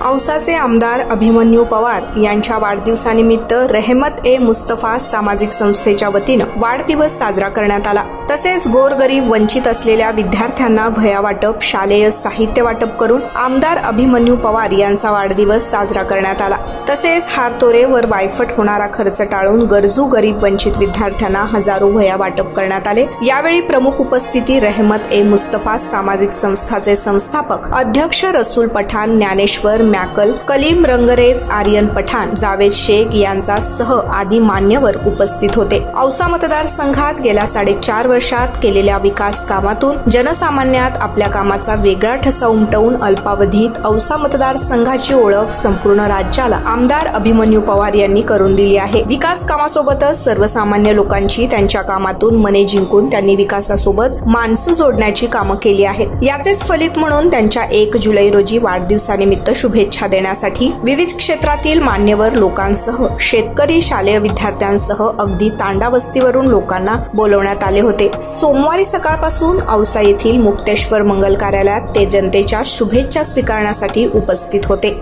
औसाचे आमदार अभिमन्यू पवार यांच्या वाढदिवसानिमित्त रहमत ए मुस्तफा सामाजिक संस्थेच्या वतीनं वाढदिवस साजरा करण्यात आला। तसेच गोरगरीब वंचित असलेल्या विद्यार्थ्यांना वह्या वाटप, शालेय साहित्य वाटप करून आमदार अभिमन्यू पवार यांचा वाढदिवस साजरा करण्यात आला। तसेच हारतोरे वर वायफट होणारा खर्च टाळून गरजू गरीब वंचित विद्यार्थ्यांना हजारो वह्या वाटप करण्यात आले। यावेळी प्रमुख उपस्थिती रहमत ए मुस्तफा सामाजिक संस्थाचे संस्थापक अध्यक्ष रसूल पठाण, ज्ञानेश्वर मॅकल, कलीम रंगरेज, आर्यन पठाण, जावेद शेख यांचा सह आदी मान्यवर उपस्थित होते। औसा मतदारसंघात गेल्या 4.5 वर्षात केलेल्या विकास कामातून जनसामान्यात आपल्या कामाचा वेगळा ठसा उमटवून अल्पावधीत औसा मतदारसंघाची ओळख संपूर्ण राज्याला आमदार अभिमन्यू पवार यांनी करून दिली आहे। विकास कामासोबतच सर्वसामान्य लोकांची त्यांच्या कामातून मने जिंकून त्यांनी विकासासोबत माणसं जोडण्याची कामं केली आहेत। याचेच फलित म्हणून त्यांच्या 1 जुलै रोजी वाढदिवसानिमित्त शुभेच्छा देण्यासाठी विविध क्षेत्रातील मान्यवर लोकांसह शेतकरी, शालेय विद्यार्थ्यांसह अगदी तांडा वस्तीवरून लोकांना बोलवण्यात आले होते। सोमवारी सकाळपासून औसा येथील मुक्तेश्वर मंगल कार्यालयात ते जनतेच्या शुभेच्छा स्वीकारण्यासाठी उपस्थित होते।